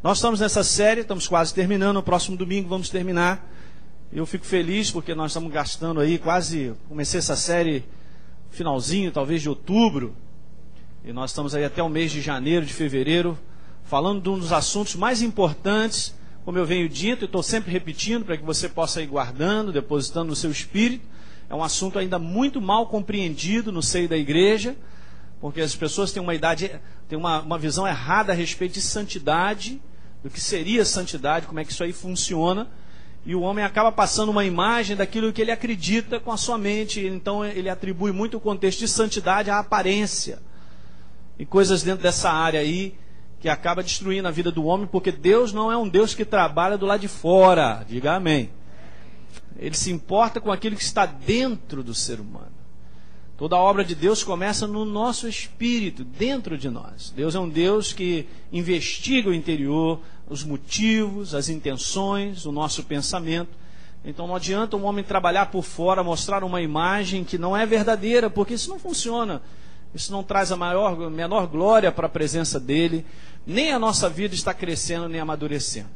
Nós estamos nessa série, estamos quase terminando, no próximo domingo vamos terminar. Eu fico feliz porque nós estamos gastando aí quase, comecei essa série finalzinho, talvez de outubro, e nós estamos aí até o mês de janeiro, de fevereiro, falando de um dos assuntos mais importantes, como eu venho dito, e estou sempre repetindo para que você possa ir guardando, depositando no seu espírito. É um assunto ainda muito mal compreendido no seio da igreja, porque as pessoas têm uma visão errada a respeito de santidade, do que seria santidade, como é que isso aí funciona, e o homem acaba passando uma imagem daquilo que ele acredita com a sua mente, então ele atribui muito o contexto de santidade à aparência, e coisas dentro dessa área aí, que acaba destruindo a vida do homem, porque Deus não é um Deus que trabalha do lado de fora, diga amém. Ele se importa com aquilo que está dentro do ser humano. Toda a obra de Deus começa no nosso espírito, dentro de nós. Deus é um Deus que investiga o interior, os motivos, as intenções, o nosso pensamento. Então não adianta um homem trabalhar por fora, mostrar uma imagem que não é verdadeira, porque isso não funciona. Isso não traz a menor glória para a presença dele. Nem a nossa vida está crescendo, nem amadurecendo.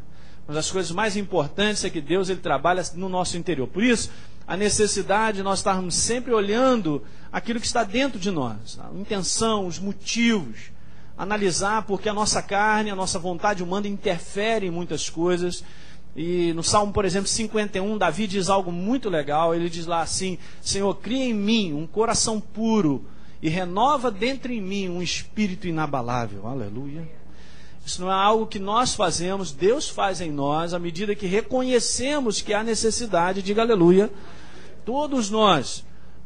Mas as coisas mais importantes é que Deus ele trabalha no nosso interior. Por isso, a necessidade de nós estarmos sempre olhando aquilo que está dentro de nós, a intenção, os motivos, analisar porque a nossa carne, a nossa vontade humana interfere em muitas coisas. E no Salmo, por exemplo, 51, Davi diz algo muito legal. Ele diz lá assim: Senhor, cria em mim um coração puro e renova dentro em mim um espírito inabalável. Aleluia. Isso não é algo que nós fazemos, Deus faz em nós, à medida que reconhecemos que há necessidade, diga aleluia. Todos nós,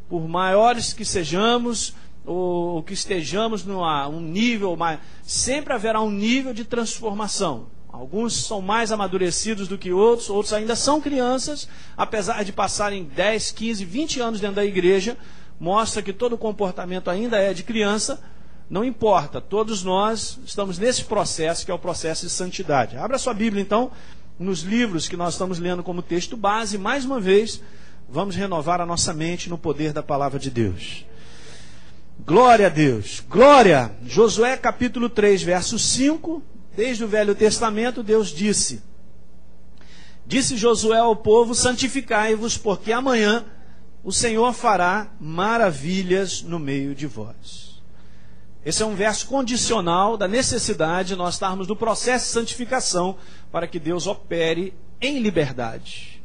por maiores que sejamos, ou que estejamos num nível, sempre haverá um nível de transformação. Alguns são mais amadurecidos do que outros, outros ainda são crianças, apesar de passarem 10, 15, 20 anos dentro da igreja, mostra que todo comportamento ainda é de criança. Não importa, todos nós estamos nesse processo, que é o processo de santidade. Abra sua Bíblia, então, nos livros que nós estamos lendo como texto base. Mais uma vez, vamos renovar a nossa mente no poder da palavra de Deus. Glória a Deus. Glória! Josué capítulo 3, verso 5. Desde o Velho Testamento, Deus disse: Disse Josué ao povo: santificai-vos, porque amanhã o Senhor fará maravilhas no meio de vós. Esse é um verso condicional da necessidade de nós estarmos no processo de santificação para que Deus opere em liberdade.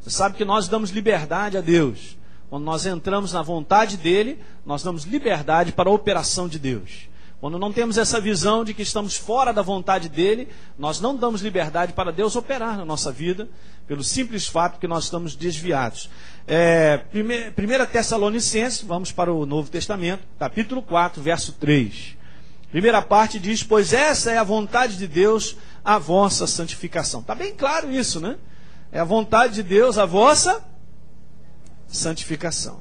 Você sabe que nós damos liberdade a Deus. Quando nós entramos na vontade dEle, nós damos liberdade para a operação de Deus. Quando não temos essa visão de que estamos fora da vontade dEle, nós não damos liberdade para Deus operar na nossa vida, pelo simples fato que nós estamos desviados. 1 Tessalonicenses, vamos para o Novo Testamento, capítulo 4, verso 3. Primeira parte diz: pois essa é a vontade de Deus, a vossa santificação. Está bem claro isso, né? É a vontade de Deus, a vossa santificação.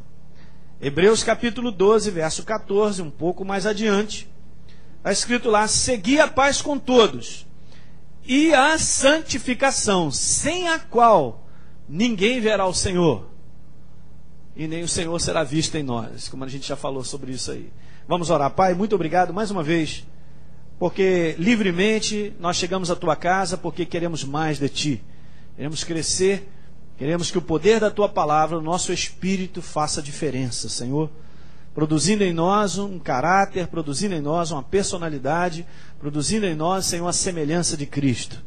Hebreus capítulo 12, verso 14, um pouco mais adiante, está escrito lá: segui a paz com todos e a santificação, sem a qual ninguém verá o Senhor, e nem o Senhor será visto em nós, como a gente já falou sobre isso aí. Vamos orar. Pai, muito obrigado mais uma vez, porque livremente nós chegamos à tua casa, porque queremos mais de ti, queremos crescer, queremos que o poder da tua palavra, o nosso espírito, faça diferença, Senhor, produzindo em nós um caráter, produzindo em nós uma personalidade, produzindo em nós, Senhor, a semelhança de Cristo,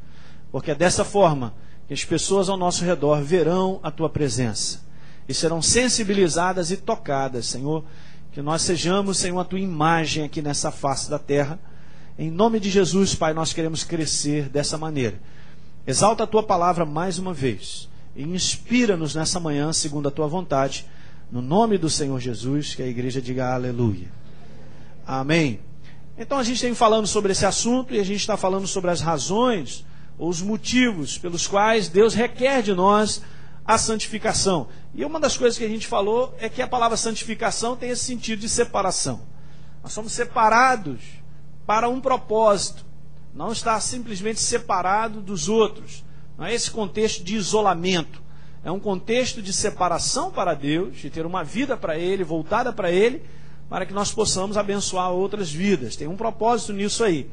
porque é dessa forma que as pessoas ao nosso redor verão a tua presença e serão sensibilizadas e tocadas, Senhor, que nós sejamos, Senhor, a tua imagem aqui nessa face da terra. Em nome de Jesus, Pai, nós queremos crescer dessa maneira. Exalta a tua palavra mais uma vez e inspira-nos nessa manhã segundo a tua vontade, no nome do Senhor Jesus. Que a igreja diga aleluia. Amém. Então a gente tem falando sobre esse assunto, e a gente está falando sobre as razões ou os motivos pelos quais Deus requer de nós a santificação. E uma das coisas que a gente falou é que a palavra santificação tem esse sentido de separação. Nós somos separados para um propósito, não está simplesmente separado dos outros. Não é esse contexto de isolamento, é um contexto de separação para Deus, de ter uma vida para Ele, voltada para Ele, para que nós possamos abençoar outras vidas. Tem um propósito nisso aí.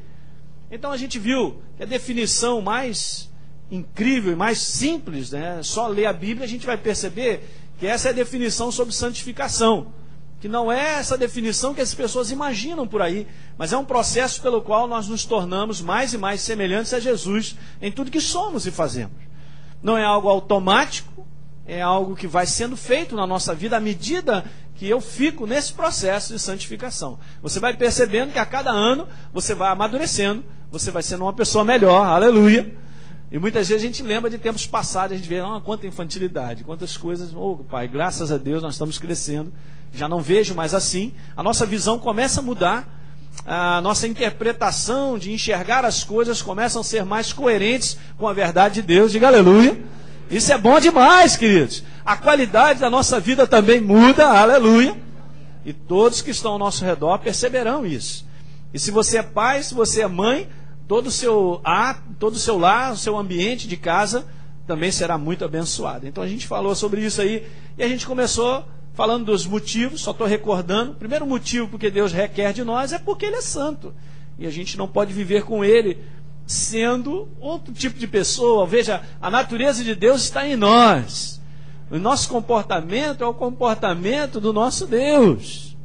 Então a gente viu que a definição mais incrível e mais simples, né? Só ler a Bíblia a gente vai perceber que essa é a definição sobre santificação. Que não é essa definição que as pessoas imaginam por aí, mas é um processo pelo qual nós nos tornamos mais e mais semelhantes a Jesus em tudo que somos e fazemos. Não é algo automático, é algo que vai sendo feito na nossa vida à medida que eu fico nesse processo de santificação. Você vai percebendo que a cada ano você vai amadurecendo, você vai sendo uma pessoa melhor, aleluia. E muitas vezes a gente lembra de tempos passados, a gente vê, quanta infantilidade, quantas coisas, Pai, graças a Deus nós estamos crescendo, já não vejo mais assim, a nossa visão começa a mudar, a nossa interpretação de enxergar as coisas começam a ser mais coerentes com a verdade de Deus, diga aleluia. Isso é bom demais, queridos. A qualidade da nossa vida também muda, aleluia. E todos que estão ao nosso redor perceberão isso. E se você é pai, se você é mãe, todo o seu lar, o seu ambiente de casa também será muito abençoado. Então a gente falou sobre isso aí e a gente começou falando dos motivos, só estou recordando. O primeiro motivo porque Deus requer de nós é porque Ele é santo. E a gente não pode viver com Ele sendo outro tipo de pessoa. Veja, a natureza de Deus está em nós. O nosso comportamento é o comportamento do nosso Deus.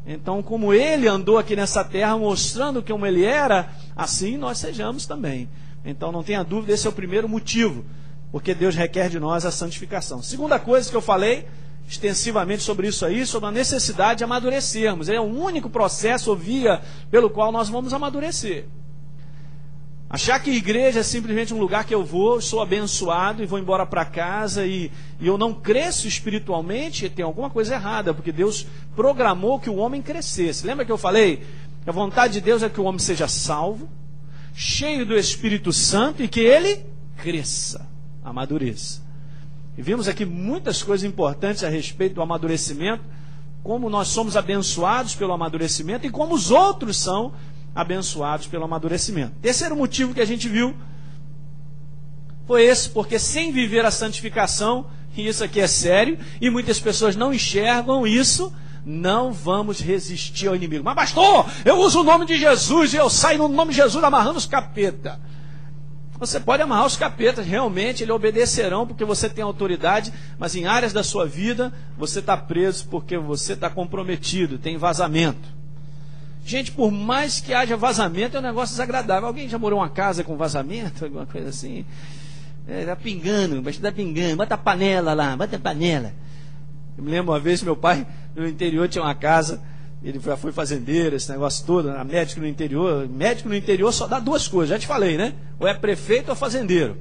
Então, como Ele andou aqui nessa terra mostrando como Ele era, assim nós sejamos também. Então, não tenha dúvida, esse é o primeiro motivo, porque Deus requer de nós a santificação. Segunda coisa que eu falei extensivamente sobre isso aí, sobre a necessidade de amadurecermos. É o único processo ou via pelo qual nós vamos amadurecer. Achar que a igreja é simplesmente um lugar que eu vou, sou abençoado e vou embora para casa e eu não cresço espiritualmente, tem alguma coisa errada, porque Deus programou que o homem crescesse. Lembra que eu falei que a vontade de Deus é que o homem seja salvo, cheio do Espírito Santo e que ele cresça, amadureça. E vimos aqui muitas coisas importantes a respeito do amadurecimento, como nós somos abençoados pelo amadurecimento e como os outros são abençoados pelo amadurecimento. Terceiro motivo que a gente viu foi esse, porque sem viver a santificação, e isso aqui é sério, e muitas pessoas não enxergam isso, não vamos resistir ao inimigo. Mas pastor, eu uso o nome de Jesus e eu saio no nome de Jesus amarrando os capeta. Você pode amarrar os capetas, realmente eles obedecerão porque você tem autoridade, mas em áreas da sua vida você está preso porque você está comprometido, tem vazamento. Gente, por mais que haja vazamento, é um negócio desagradável. Alguém já morou em uma casa com vazamento? Alguma coisa assim? Está pingando, mas está pingando. Bota a panela lá, bota a panela. Eu me lembro uma vez, meu pai, no interior tinha uma casa, ele já foi fazendeiro, esse negócio todo, era médico no interior. Médico no interior só dá duas coisas, já te falei, né? Ou é prefeito ou fazendeiro.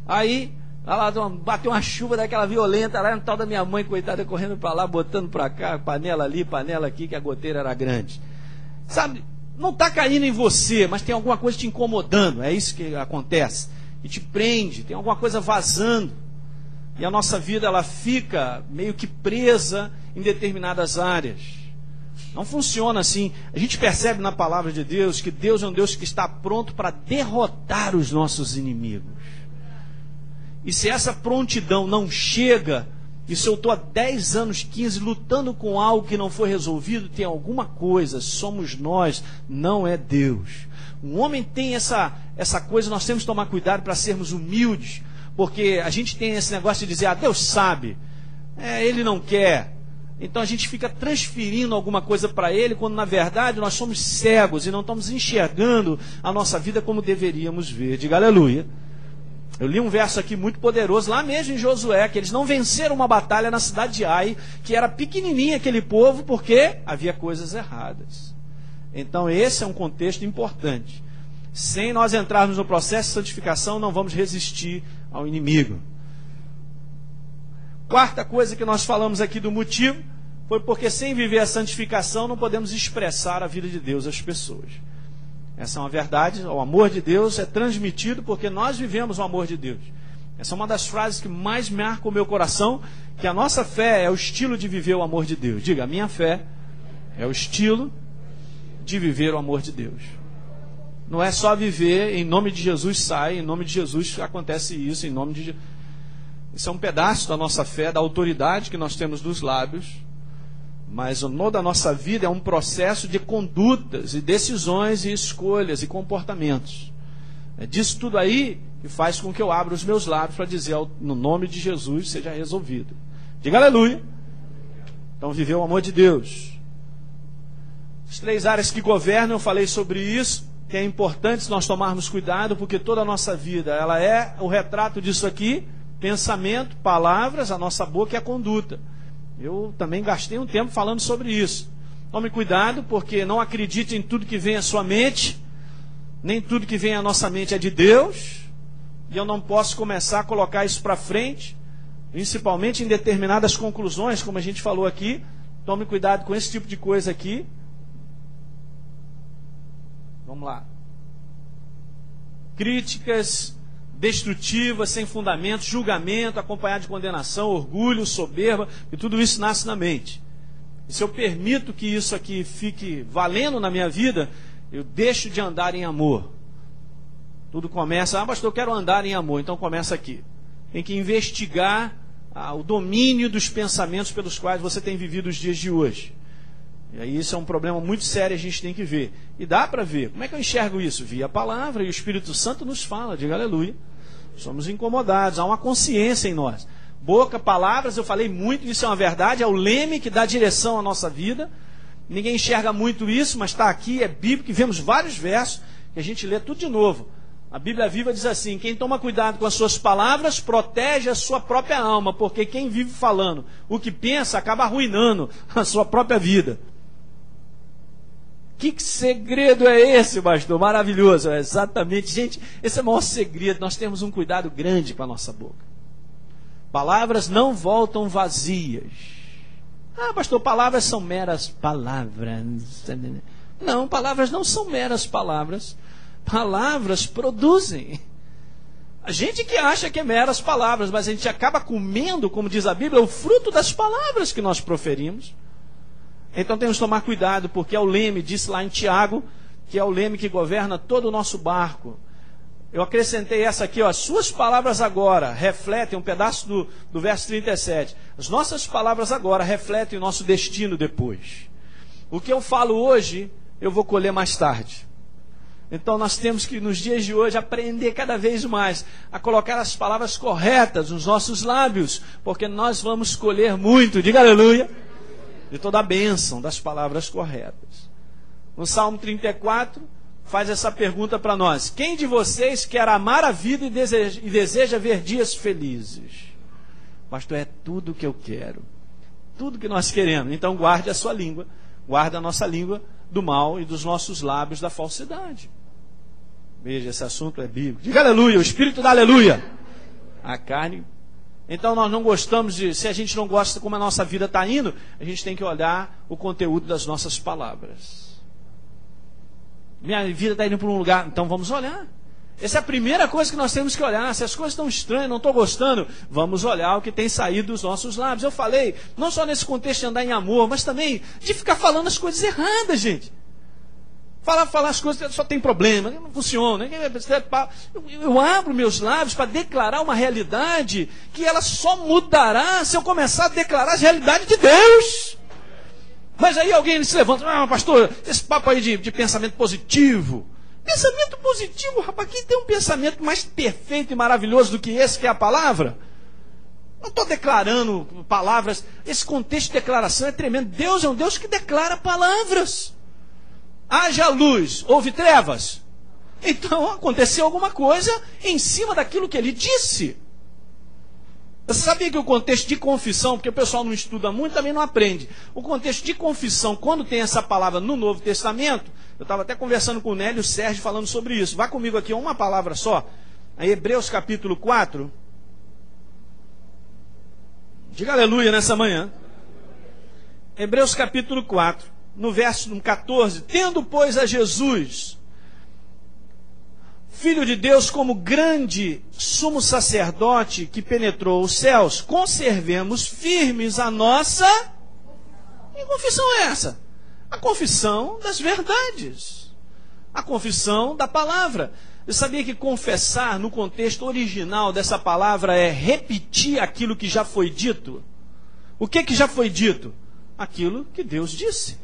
Aí, lá bateu uma chuva daquela violenta, lá no tal da minha mãe, coitada, correndo para lá, botando para cá, panela ali, panela aqui, que a goteira era grande. Sabe, não está caindo em você, mas tem alguma coisa te incomodando, é isso que acontece, e te prende, tem alguma coisa vazando, e a nossa vida ela fica meio que presa em determinadas áreas. Não funciona assim. A gente percebe na palavra de Deus que Deus é um Deus que está pronto para derrotar os nossos inimigos, e se essa prontidão não chega, e se eu estou há 10 anos, 15, lutando com algo que não foi resolvido, tem alguma coisa, somos nós, não é Deus. Um homem tem essa coisa, nós temos que tomar cuidado para sermos humildes, porque a gente tem esse negócio de dizer, Deus sabe, Ele não quer. Então a gente fica transferindo alguma coisa para Ele, quando na verdade nós somos cegos e não estamos enxergando a nossa vida como deveríamos ver. Diga aleluia. Eu li um verso aqui muito poderoso, lá mesmo em Josué, que eles não venceram uma batalha na cidade de Ai, que era pequenininha aquele povo, porque havia coisas erradas. Então esse é um contexto importante. Sem nós entrarmos no processo de santificação, não vamos resistir ao inimigo. Quarta coisa que nós falamos aqui do motivo, foi porque sem viver a santificação, não podemos expressar a vida de Deus às pessoas. Essa é uma verdade, o amor de Deus é transmitido porque nós vivemos o amor de Deus. Essa é uma das frases que mais marca o meu coração, que a nossa fé é o estilo de viver o amor de Deus. Diga, a minha fé é o estilo de viver o amor de Deus. Não é só viver, em nome de Jesus sai, em nome de Jesus acontece isso, em nome de... Isso é um pedaço da nossa fé, da autoridade que nós temos dos lábios, Mas o nó da nossa vida é um processo de condutas e decisões e escolhas e comportamentos. É disso tudo aí que faz com que eu abra os meus lábios para dizer no nome de Jesus seja resolvido. Diga aleluia. Então viver o amor de Deus. As 3 áreas que governam, eu falei sobre isso, que é importante nós tomarmos cuidado, porque toda a nossa vida, ela é o retrato disso aqui, pensamento, palavras, a nossa boca e a conduta. Eu também gastei um tempo falando sobre isso. Tome cuidado, porque não acredite em tudo que vem à sua mente, nem tudo que vem à nossa mente é de Deus, e eu não posso começar a colocar isso para frente, principalmente em determinadas conclusões, como a gente falou aqui. Tome cuidado com esse tipo de coisa aqui. Vamos lá. Críticas destrutivas, sem fundamento, julgamento, acompanhado de condenação, orgulho, soberba, e tudo isso nasce na mente. E se eu permito que isso aqui fique valendo na minha vida, eu deixo de andar em amor. Tudo começa, pastor, eu quero andar em amor, então começa aqui. Tem que investigar o domínio dos pensamentos pelos quais você tem vivido os dias de hoje. E aí isso é um problema muito sério, a gente tem que ver. E dá para ver. Como é que eu enxergo isso? Via a palavra, e o Espírito Santo nos fala, diga aleluia. Somos incomodados, há uma consciência em nós. Boca, palavras, eu falei muito, isso é uma verdade, é o leme que dá direção à nossa vida. Ninguém enxerga muito isso, mas está aqui, é bíblico, e vemos vários versos, que a gente lê tudo de novo. A Bíblia Viva diz assim: quem toma cuidado com as suas palavras, protege a sua própria alma, porque quem vive falando o que pensa, acaba arruinando a sua própria vida. Que segredo é esse, pastor? Maravilhoso, é exatamente. Gente, esse é o maior segredo. Nós temos um cuidado grande com a nossa boca. Palavras não voltam vazias. Pastor, palavras são meras palavras. Não, palavras não são meras palavras. Palavras produzem. A gente que acha que é meras palavras, mas a gente acaba comendo, como diz a Bíblia, o fruto das palavras que nós proferimos. Então temos que tomar cuidado, porque é o leme, disse lá em Tiago, que é o leme que governa todo o nosso barco. Eu acrescentei essa aqui, as suas palavras agora refletem, um pedaço do verso 37. As nossas palavras agora refletem o nosso destino depois. O que eu falo hoje, eu vou colher mais tarde. Então nós temos que, nos dias de hoje, aprender cada vez mais a colocar as palavras corretas nos nossos lábios, porque nós vamos colher muito, diga aleluia, de toda a bênção das palavras corretas. No Salmo 34, faz essa pergunta para nós: quem de vocês quer amar a vida e deseja ver dias felizes? Pastor, é tudo que eu quero, tudo que nós queremos. Então guarde a sua língua, guarde a nossa língua do mal e dos nossos lábios da falsidade. Veja, esse assunto é bíblico. Diga aleluia, o Espírito dá aleluia. A carne. Então nós não gostamos de, se a gente não gosta como a nossa vida está indo, a gente tem que olhar o conteúdo das nossas palavras. Minha vida está indo para um lugar, então vamos olhar. Essa é a primeira coisa que nós temos que olhar. Se as coisas estão estranhas, não estou gostando, vamos olhar o que tem saído dos nossos lábios. Eu falei, não só nesse contexto de andar em amor, mas também de ficar falando as coisas erradas, gente. Falar as coisas que só tem problema, não funciona. Eu abro meus lábios para declarar uma realidade que ela só mudará se eu começar a declarar a realidade de Deus. Mas aí alguém se levanta, pastor, esse papo aí de pensamento positivo. Pensamento positivo, rapaz, quem tem um pensamento mais perfeito e maravilhoso do que esse, que é a palavra? Não estou declarando palavras, esse contexto de declaração é tremendo. Deus é um Deus que declara palavras. Haja luz, houve trevas. Então aconteceu alguma coisa em cima daquilo que ele disse. Você sabia que o contexto de confissão, porque o pessoal não estuda muito, também não aprende. O contexto de confissão, quando tem essa palavra no Novo Testamento, eu estava até conversando com o Nélio e o Sérgio falando sobre isso. Vá comigo aqui, uma palavra só. Aí, Hebreus capítulo 4. Diga aleluia nessa manhã. Hebreus capítulo 4. No verso 14, tendo, pois, a Jesus, Filho de Deus, como grande sumo sacerdote que penetrou os céus, conservemos firmes a nossa... Que confissão é essa? A confissão das verdades. A confissão da palavra. Eu sabia que confessar, no contexto original dessa palavra, é repetir aquilo que já foi dito? O que já foi dito? aquilo que Deus disse.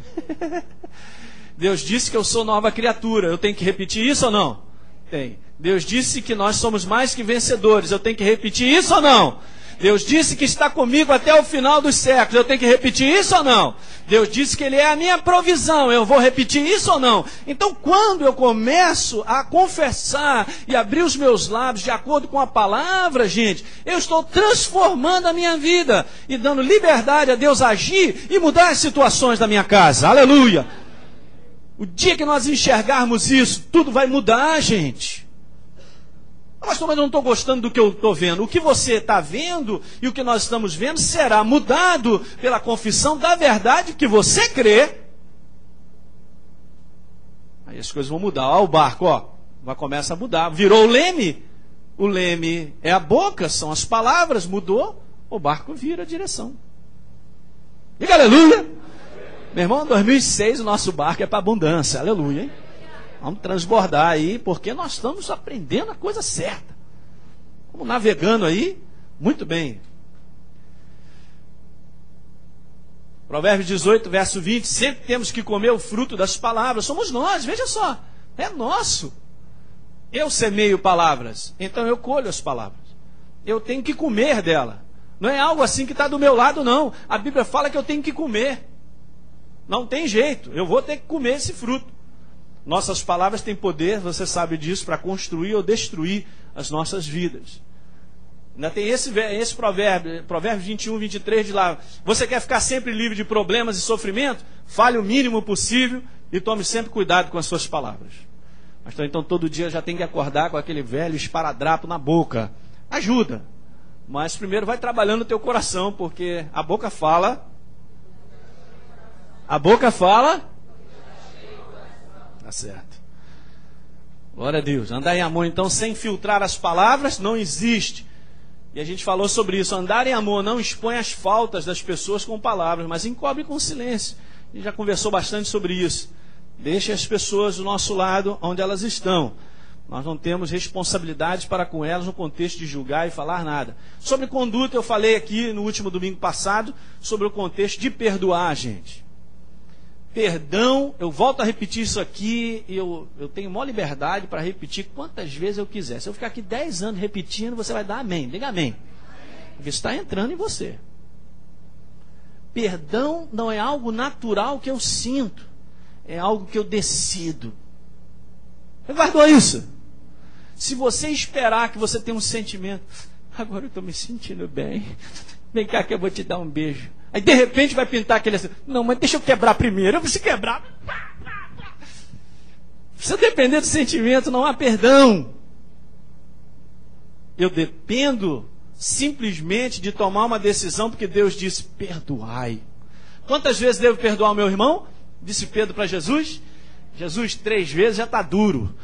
Deus disse que eu sou nova criatura. Eu tenho que repetir isso ou não? Tem. Deus disse que nós somos mais que vencedores. Eu tenho que repetir isso ou não? Deus disse que está comigo até o final dos séculos. Eu tenho que repetir isso ou não? Deus disse que Ele é a minha provisão. Eu vou repetir isso ou não? Então, quando eu começo a confessar e abrir os meus lábios de acordo com a palavra, gente, eu estou transformando a minha vida e dando liberdade a Deus agir e mudar as situações da minha casa. Aleluia! O dia que nós enxergarmos isso, tudo vai mudar, gente. Mas eu não estou gostando do que eu estou vendo. O que você está vendo e o que nós estamos vendo será mudado pela confissão da verdade que você crê. Aí as coisas vão mudar. Ó, o barco, ó, vai começar a mudar. Virou o leme. O leme é a boca, são as palavras. Mudou, o barco vira a direção. Diga aleluia. Meu irmão, 2006 o nosso barco é para abundância. Aleluia, hein? Vamos transbordar aí, porque nós estamos aprendendo a coisa certa. Vamos navegando aí, muito bem. Provérbios 18, verso 20. Sempre temos que comer o fruto das palavras. Somos nós, veja só. É nosso. Eu semeio palavras, então eu colho as palavras. Eu tenho que comer dela. Não é algo assim que está do meu lado, não. A Bíblia fala que eu tenho que comer. Não tem jeito, eu vou ter que comer esse fruto. Nossas palavras têm poder, você sabe disso, para construir ou destruir as nossas vidas. Ainda tem esse provérbio, Provérbios 21, 23 de lá. Você quer ficar sempre livre de problemas e sofrimento? Fale o mínimo possível e tome sempre cuidado com as suas palavras. Mas então todo dia já tem que acordar com aquele velho esparadrapo na boca. Ajuda, mas primeiro vai trabalhando o teu coração, porque a boca fala. A boca fala. Tá certo. Glória a Deus. Andar em amor, então, sem filtrar as palavras, não existe. E a gente falou sobre isso. Andar em amor não expõe as faltas das pessoas com palavras, mas encobre com silêncio. A gente já conversou bastante sobre isso. Deixe as pessoas do nosso lado onde elas estão. Nós não temos responsabilidade para com elas no contexto de julgar e falar nada. Sobre conduta, eu falei aqui no último domingo passado sobre o contexto de perdoar, gente. Perdão, eu volto a repetir isso aqui, e eu tenho maior liberdade para repetir quantas vezes eu quiser. Se eu ficar aqui 10 anos repetindo, você vai dar amém. Diga amém. Porque isso está entrando em você. Perdão não é algo natural que eu sinto, é algo que eu decido. Você guardou isso? Se você esperar que você tenha um sentimento, agora eu estou me sentindo bem, vem cá que eu vou te dar um beijo. Aí de repente vai pintar aquele assim, não, mas deixa eu quebrar primeiro, eu preciso quebrar. Se eu depender do sentimento, não há perdão. Eu dependo simplesmente de tomar uma decisão, porque Deus disse, perdoai. Quantas vezes devo perdoar o meu irmão? Disse Pedro para Jesus. Jesus 3 vezes já está duro.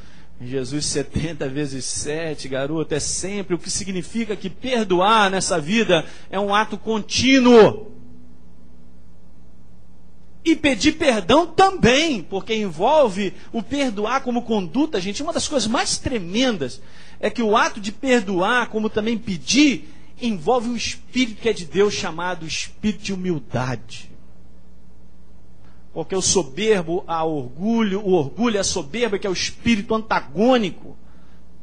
Jesus 70 vezes 7, garoto, é sempre. O que significa que perdoar nessa vida é um ato contínuo. E pedir perdão também, porque envolve o perdoar como conduta, gente. Uma das coisas mais tremendas é que o ato de perdoar, como também pedir, envolve um espírito que é de Deus, chamado espírito de humildade. Porque o soberbo há orgulho, o orgulho é a soberba, que é o espírito antagônico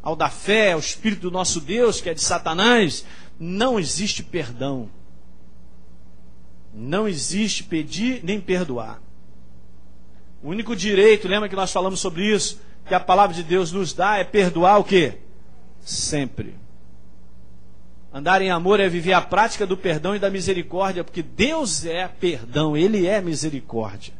ao da fé, ao espírito do nosso Deus, que é de Satanás. Não existe perdão. Não existe pedir nem perdoar. O único direito, lembra que nós falamos sobre isso, que a palavra de Deus nos dá é perdoar o quê? Sempre. Andar em amor é viver a prática do perdão e da misericórdia, porque Deus é perdão, Ele é misericórdia.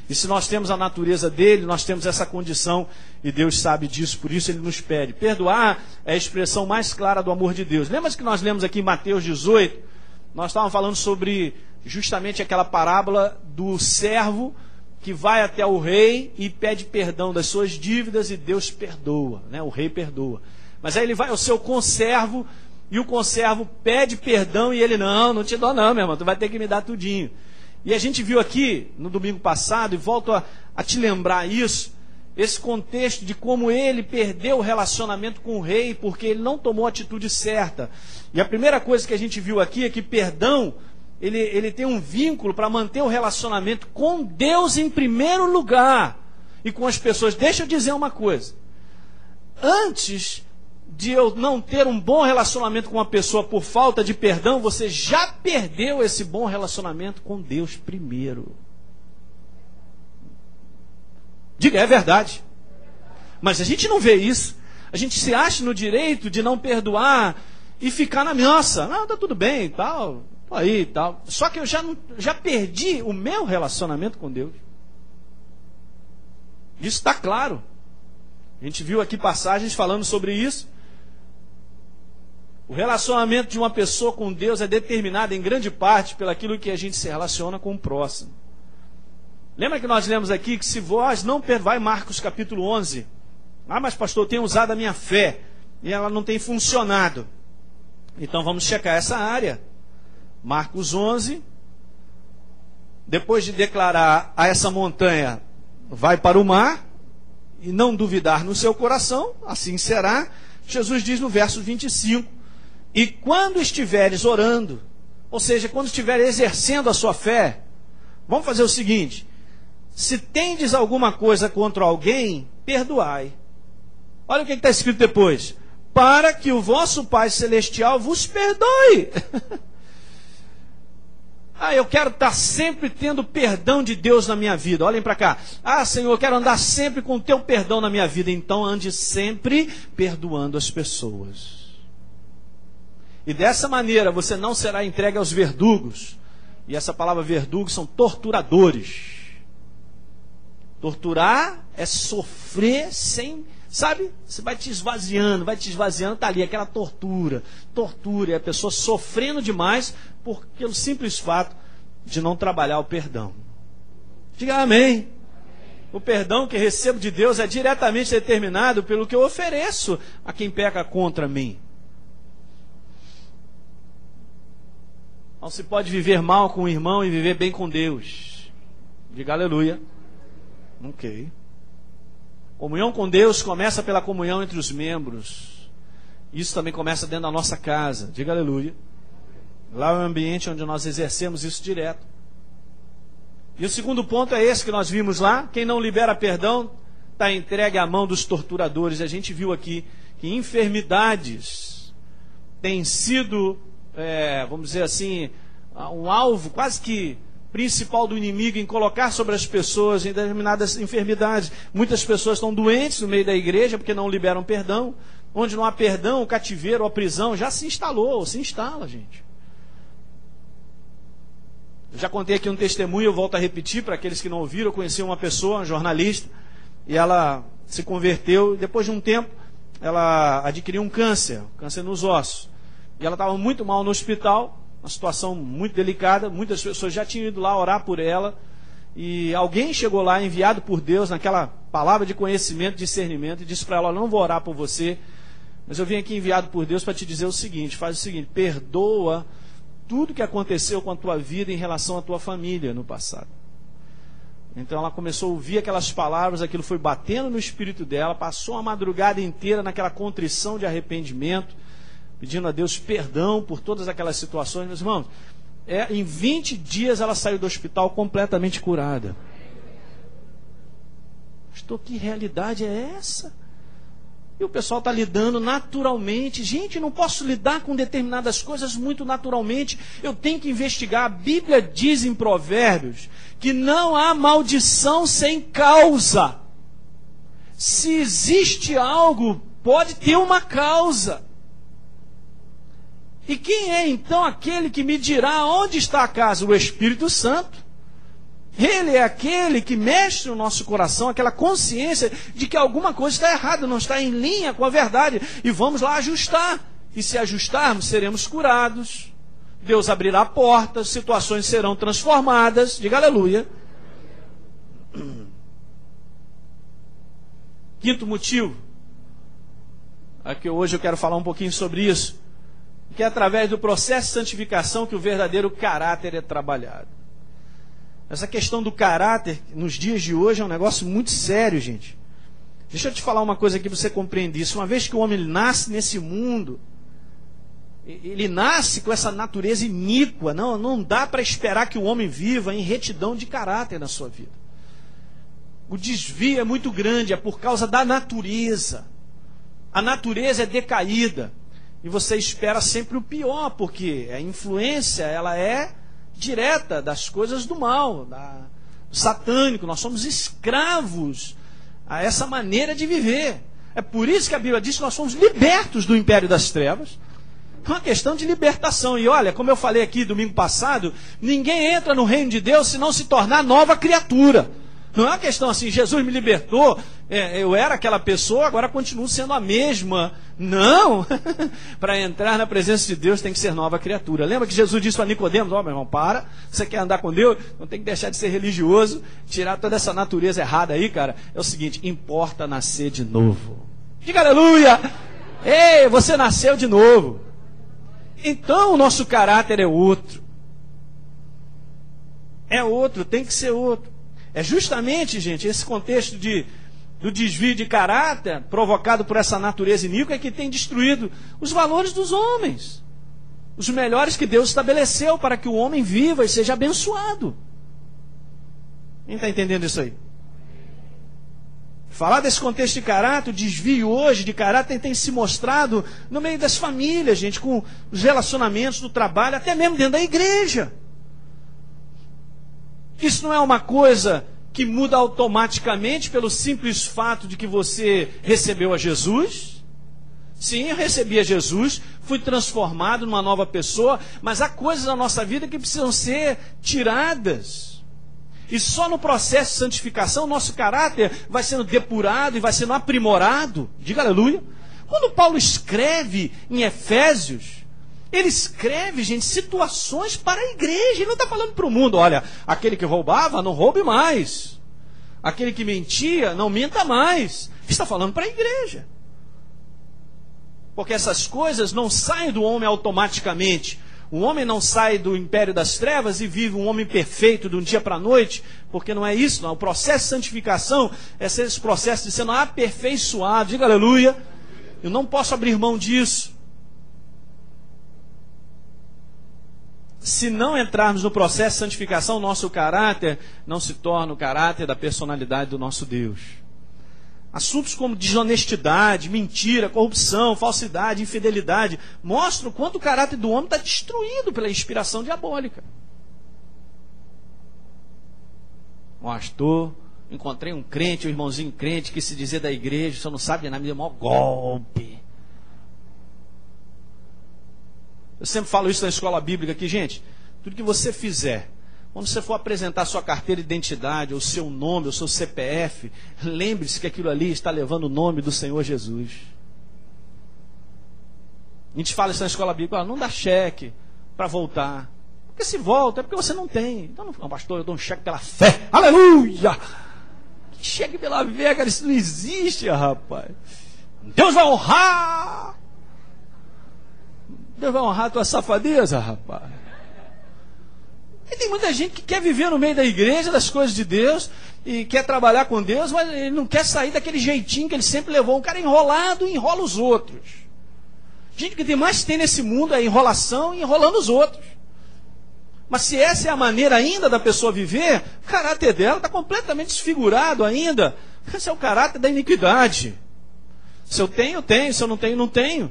E se nós temos a natureza dele, nós temos essa condição, e Deus sabe disso, por isso Ele nos pede. Perdoar é a expressão mais clara do amor de Deus. Lembra que nós lemos aqui em Mateus 18? Nós estávamos falando sobre justamente aquela parábola do servo que vai até o rei e pede perdão das suas dívidas, e Deus perdoa, né? O rei perdoa. Mas aí ele vai ao seu conservo, e o conservo pede perdão, e ele, não te dou não, meu irmão, tu vai ter que me dar tudinho. E a gente viu aqui, no domingo passado, e volto a te lembrar isso, esse contexto de como ele perdeu o relacionamento com o rei, porque ele não tomou a atitude certa. E a primeira coisa que a gente viu aqui é que perdão ele tem um vínculo para manter o relacionamento com Deus em primeiro lugar e com as pessoas. Deixa eu dizer uma coisa. Antes de eu não ter um bom relacionamento com uma pessoa por falta de perdão, você já perdeu esse bom relacionamento com Deus primeiro. Diga, é verdade. Mas a gente não vê isso. A gente se acha no direito de não perdoar e ficar na nossa. Não, tá tudo bem e tal. Aí e tal. Só que eu já perdi o meu relacionamento com Deus. Isso está claro. A gente viu aqui passagens falando sobre isso. O relacionamento de uma pessoa com Deus é determinado em grande parte pelo aquilo que a gente se relaciona com o próximo. Lembra que nós lemos aqui que se vós não vai Marcos capítulo 11. Mas pastor, eu tenho usado a minha fé e ela não tem funcionado. Então vamos checar essa área. Marcos 11. Depois de declarar a essa montanha, vai para o mar e não duvidar no seu coração, assim será. Jesus diz no verso 25: e quando estiveres orando, ou seja, quando estiver exercendo a sua fé, vamos fazer o seguinte: se tendes alguma coisa contra alguém, perdoai. Olha o que está escrito depois: para que o vosso Pai Celestial vos perdoe. Eu quero estar sempre tendo perdão de Deus na minha vida. Olhem para cá. Senhor, eu quero andar sempre com o teu perdão na minha vida. Então ande sempre perdoando as pessoas. E dessa maneira você não será entregue aos verdugos. E essa palavra verdugo são torturadores. Torturar é sofrer sem... Sabe? Você vai te esvaziando, está ali aquela tortura. Tortura é a pessoa sofrendo demais pelo simples fato de não trabalhar o perdão. Diga amém. O perdão que recebo de Deus é diretamente determinado pelo que eu ofereço a quem peca contra mim. Não se pode viver mal com o irmão e viver bem com Deus. Diga aleluia. Ok. Comunhão com Deus começa pela comunhão entre os membros. Isso também começa dentro da nossa casa. Diga aleluia. Lá é o ambiente onde nós exercemos isso direto. E o segundo ponto é esse que nós vimos lá. Quem não libera perdão está entregue à mão dos torturadores. A gente viu aqui que enfermidades têm sido, vamos dizer assim, um alvo quase que principal do inimigo em colocar sobre as pessoas em determinadas enfermidades. Muitas pessoas estão doentes no meio da igreja porque não liberam perdão. Onde não há perdão, o cativeiro, a prisão já se instalou, se instala, gente. Eu já contei aqui um testemunho, eu volto a repetir para aqueles que não ouviram. Eu conheci uma pessoa, uma jornalista, e ela se converteu, e depois de um tempo ela adquiriu um câncer nos ossos. E ela estava muito mal no hospital, uma situação muito delicada. Muitas pessoas já tinham ido lá orar por ela, e alguém chegou lá, enviado por Deus, naquela palavra de conhecimento, discernimento, e disse para ela: eu não vou orar por você, mas eu vim aqui enviado por Deus para te dizer o seguinte: faz o seguinte, perdoa tudo que aconteceu com a tua vida em relação à tua família no passado. Então ela começou a ouvir aquelas palavras, aquilo foi batendo no espírito dela, passou a madrugada inteira naquela contrição de arrependimento, pedindo a Deus perdão por todas aquelas situações. Meus irmãos, em 20 dias ela saiu do hospital completamente curada. Pastor, que realidade é essa? E o pessoal está lidando naturalmente. Gente, não posso lidar com determinadas coisas muito naturalmente. Eu tenho que investigar. A Bíblia diz em Provérbios que não há maldição sem causa. Se existe algo, pode ter uma causa. E quem é então aquele que me dirá onde está a casa? O Espírito Santo. Ele é aquele que mexe no nosso coração, aquela consciência de que alguma coisa está errada, não está em linha com a verdade. E vamos lá ajustar. E se ajustarmos, seremos curados. Deus abrirá portas, situações serão transformadas. Diga aleluia. Quinto motivo, aqui hoje eu quero falar um pouquinho sobre isso, que é através do processo de santificação que o verdadeiro caráter é trabalhado. Essa questão do caráter, nos dias de hoje, é um negócio muito sério, gente. Deixa eu te falar uma coisa aqui para você compreender isso. Uma vez que o homem nasce nesse mundo, ele nasce com essa natureza iníqua. Não dá para esperar que o homem viva em retidão de caráter na sua vida. O desvio é muito grande, é por causa da natureza. A natureza é decaída. E você espera sempre o pior, porque a influência, ela é direta das coisas do mal, do satânico. Nós somos escravos a essa maneira de viver. É por isso que a Bíblia diz que nós somos libertos do império das trevas. É uma questão de libertação. E olha, como eu falei aqui domingo passado, ninguém entra no reino de Deus se não se tornar nova criatura. Não é uma questão assim, Jesus me libertou, eu era aquela pessoa, agora continuo sendo a mesma. Não! Para entrar na presença de Deus tem que ser nova criatura. Lembra que Jesus disse para Nicodemos: ó, meu irmão, para, você quer andar com Deus, não tem que deixar de ser religioso, tirar toda essa natureza errada aí, cara. É o seguinte, importa nascer de novo. Diga aleluia! Ei, você nasceu de novo. Então o nosso caráter é outro. É outro, tem que ser outro. É justamente, gente, esse contexto do desvio de caráter provocado por essa natureza iníqua que tem destruído os valores dos homens. Os melhores que Deus estabeleceu para que o homem viva e seja abençoado. Quem está entendendo isso aí? Falar desse contexto de caráter, o desvio hoje de caráter tem se mostrado no meio das famílias, gente, com os relacionamentos do trabalho, até mesmo dentro da igreja. Isso não é uma coisa que muda automaticamente pelo simples fato de que você recebeu a Jesus. Sim, eu recebi a Jesus, fui transformado numa nova pessoa, mas há coisas na nossa vida que precisam ser tiradas. E só no processo de santificação, nosso caráter vai sendo depurado e vai sendo aprimorado. Diga aleluia. Quando Paulo escreve em Efésios, ele escreve, gente, situações para a igreja. Ele não está falando para o mundo: olha, aquele que roubava, não roube mais. Aquele que mentia, não minta mais. Ele está falando para a igreja. Porque essas coisas não saem do homem automaticamente. O homem não sai do império das trevas e vive um homem perfeito de um dia para a noite, porque não é isso, não. O processo de santificação é esse processo de sendo aperfeiçoado. Diga aleluia. Eu não posso abrir mão disso. Se não entrarmos no processo de santificação, nosso caráter não se torna o caráter da personalidade do nosso Deus. Assuntos como desonestidade, mentira, corrupção, falsidade, infidelidade mostram o quanto o caráter do homem está destruído pela inspiração diabólica. Pastor, encontrei um crente, um irmãozinho crente que se dizia da igreja, só não sabe de nada, me deu o maior golpe. Eu sempre falo isso na escola bíblica aqui, gente. Tudo que você fizer, quando você for apresentar sua carteira de identidade, ou seu nome, ou seu CPF, lembre-se que aquilo ali está levando o nome do Senhor Jesus. A gente fala isso na escola bíblica: não dá cheque para voltar. Porque se volta, é porque você não tem. Então, não, pastor, eu dou um cheque pela fé. Aleluia! Que cheque pela fé, cara? Isso não existe, rapaz. Deus vai honrar. Deus vai honrar a tua safadeza, rapaz. E tem muita gente que quer viver no meio da igreja, das coisas de Deus, e quer trabalhar com Deus, mas ele não quer sair daquele jeitinho que ele sempre levou. Um cara enrolado e enrola os outros. Gente, o que tem mais tem nesse mundo é enrolação e enrolando os outros. Mas se essa é a maneira ainda da pessoa viver, o caráter dela está completamente desfigurado ainda. Esse é o caráter da iniquidade. Se eu tenho, eu tenho. Se eu não tenho, não tenho.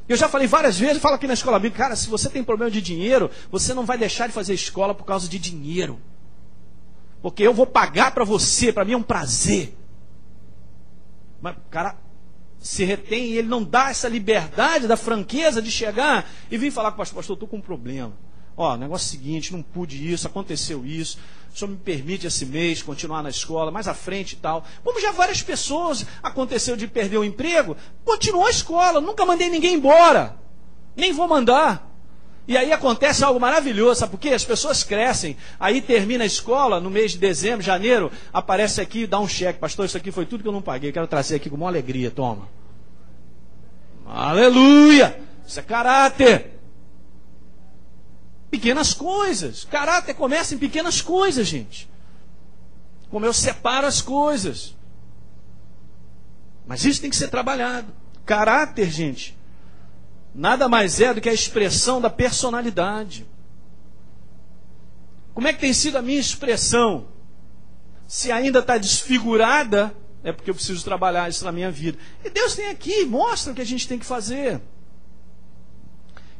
Eu já falei várias vezes, falo aqui na escola bíblica: cara, se você tem problema de dinheiro, você não vai deixar de fazer escola por causa de dinheiro. Porque eu vou pagar para você, para mim é um prazer. Mas o cara se retém e ele não dá essa liberdade, da franqueza de chegar e vir falar com o pastor: pastor, eu estou com um problema. Ó, o negócio é o seguinte, não pude isso, aconteceu isso, o senhor me permite esse mês continuar na escola, mais à frente e tal. Como já várias pessoas aconteceu de perder o emprego, continuou a escola, nunca mandei ninguém embora, nem vou mandar. E aí acontece algo maravilhoso, sabe por quê? As pessoas crescem, aí termina a escola, no mês de dezembro, janeiro, aparece aqui e dá um cheque: pastor, isso aqui foi tudo que eu não paguei, quero trazer aqui com maior alegria, toma. Aleluia! Isso é caráter. Pequenas coisas. Caráter começa em pequenas coisas, gente. Como eu separo as coisas. Mas isso tem que ser trabalhado. Caráter, gente, nada mais é do que a expressão da personalidade. Como é que tem sido a minha expressão? Se ainda está desfigurada, é porque eu preciso trabalhar isso na minha vida. E Deus tem aqui, mostra o que a gente tem que fazer.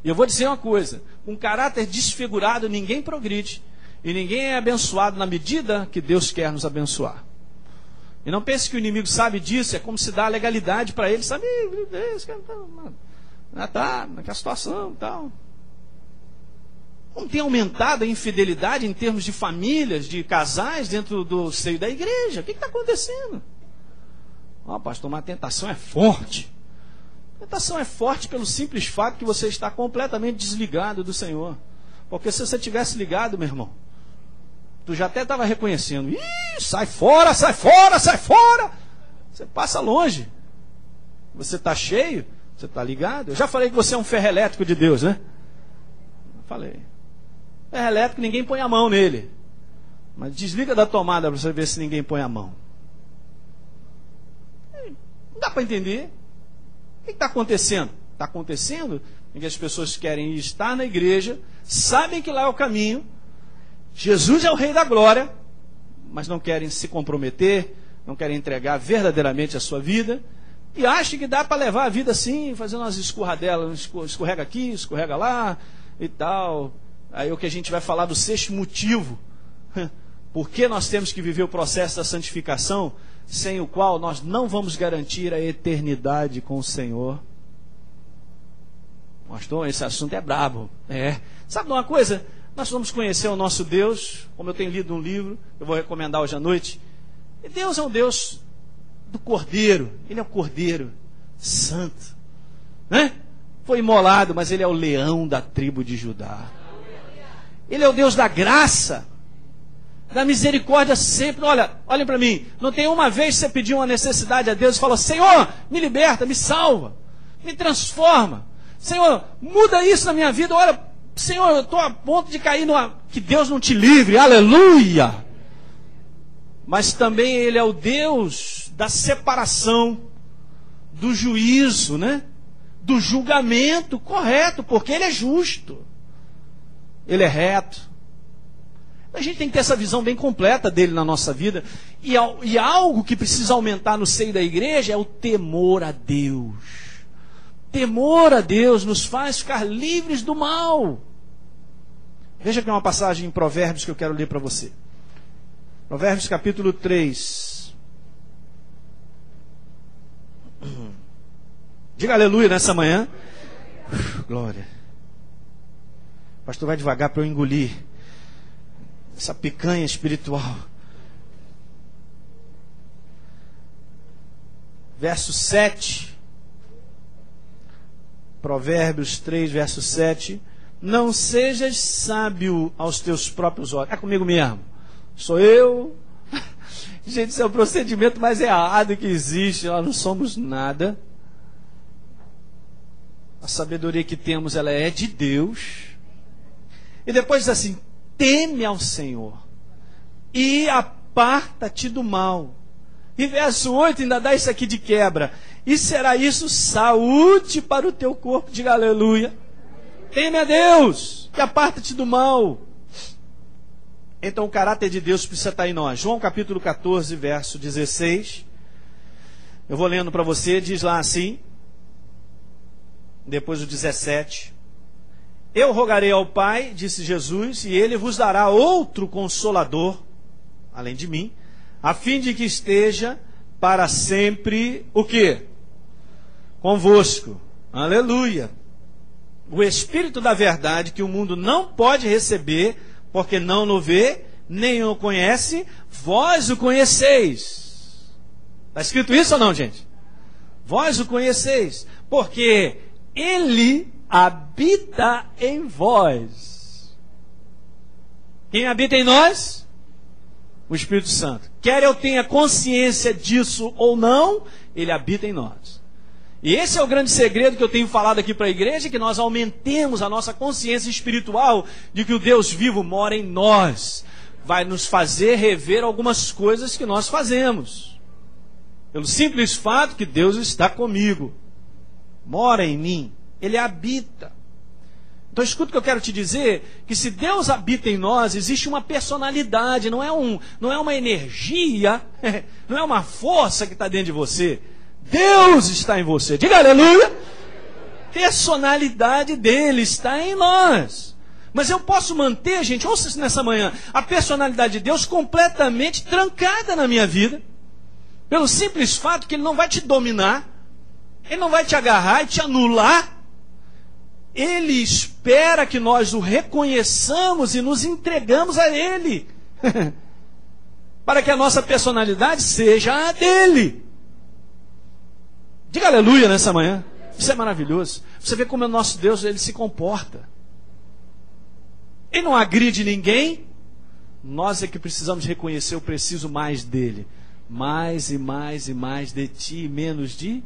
E eu vou dizer uma coisa, com caráter desfigurado ninguém progride. E ninguém é abençoado na medida que Deus quer nos abençoar. E não pense que o inimigo sabe disso, é como se dá legalidade para ele, sabe? Tá, naquela situação e tal. Não tem aumentado a infidelidade em termos de famílias, de casais dentro do seio da igreja? O que está acontecendo? Pastor, mas a tentação é forte. A tentação é forte pelo simples fato que você está completamente desligado do Senhor. Porque se você tivesse ligado, meu irmão, tu já até estava reconhecendo. Ih, sai fora, sai fora, sai fora. Você passa longe. Você está cheio, você está ligado. Eu já falei que você é um ferro elétrico de Deus, né? Falei. Ferro elétrico, ninguém põe a mão nele. Mas desliga da tomada para você ver se ninguém põe a mão. Não dá para entender. O que está acontecendo? Está acontecendo em que as pessoas querem estar na igreja, sabem que lá é o caminho, Jesus é o Rei da Glória, mas não querem se comprometer, não querem entregar verdadeiramente a sua vida, e acham que dá para levar a vida assim, fazendo umas escorradelas, escorrega aqui, escorrega lá, e tal. Aí o que a gente vai falar do sexto motivo, por que nós temos que viver o processo da santificação, sem o qual nós não vamos garantir a eternidade com o Senhor. Pastor, esse assunto é brabo. Sabe uma coisa? Nós vamos conhecer o nosso Deus, como eu tenho lido um livro, eu vou recomendar hoje à noite. E Deus é um Deus do Cordeiro. Ele é o Cordeiro Santo, né? Foi imolado, mas ele é o leão da tribo de Judá. Ele é o Deus da graça, da misericórdia sempre. Olhem para mim, não tem uma vez que você pediu uma necessidade a Deus e falou: Senhor, me liberta, me salva, me transforma. Senhor, muda isso na minha vida. Olha, Senhor, eu estou a ponto de cair numa... Que Deus não te livre, aleluia. Mas também Ele é o Deus da separação, do juízo, né? Do julgamento correto, porque Ele é justo, Ele é reto. A gente tem que ter essa visão bem completa dele na nossa vida. E algo que precisa aumentar no seio da igreja é o temor a Deus. Temor a Deus nos faz ficar livres do mal. Veja que é uma passagem em Provérbios que eu quero ler para você. Provérbios capítulo 3. Diga aleluia nessa manhã. Glória. O pastor vai devagar para eu engolir essa picanha espiritual. Verso 7. Provérbios 3, verso 7. Não sejas sábio aos teus próprios olhos. É comigo mesmo. Sou eu. Gente, isso é o procedimento mais errado que existe. Nós não somos nada. A sabedoria que temos, ela é de Deus. E depois diz assim: teme ao Senhor e aparta-te do mal. E verso 8 ainda dá isso aqui de quebra: e será isso saúde para o teu corpo. Diga aleluia. Teme a Deus e aparta-te do mal. Então o caráter de Deus precisa estar em nós. João capítulo 14, verso 16. Eu vou lendo para você, diz lá assim, depois o 17. Eu rogarei ao Pai, disse Jesus, e Ele vos dará outro Consolador, além de mim, a fim de que esteja para sempre, o quê? Convosco. Aleluia. O Espírito da verdade, que o mundo não pode receber, porque não o vê, nem o conhece, vós o conheceis. Está escrito isso ou não, gente? Vós o conheceis, porque Ele habita em vós. Quem habita em nós? O Espírito Santo. Quer eu tenha consciência disso ou não, Ele habita em nós. E esse é o grande segredo que eu tenho falado aqui para a igreja, que nós aumentemos a nossa consciência espiritual de que o Deus vivo mora em nós. Vai nos fazer rever algumas coisas que nós fazemos. Pelo simples fato que Deus está comigo. Mora em mim. Ele habita. Então escuta o que eu quero te dizer, que se Deus habita em nós, existe uma personalidade, não é uma energia, não é uma força que está dentro de você. Deus está em você. Diga aleluia. Personalidade dele está em nós. Mas eu posso manter, gente, ouça isso nessa manhã, a personalidade de Deus completamente trancada na minha vida, pelo simples fato que ele não vai te dominar, ele não vai te agarrar e te anular. Ele espera que nós o reconheçamos e nos entregamos a ele, para que a nossa personalidade seja a dele. Diga aleluia nessa manhã. Isso é maravilhoso. Você vê como o nosso Deus, ele se comporta. Ele não agride ninguém. Nós é que precisamos reconhecer, eu preciso mais dele. Mais e mais e mais de ti, menos de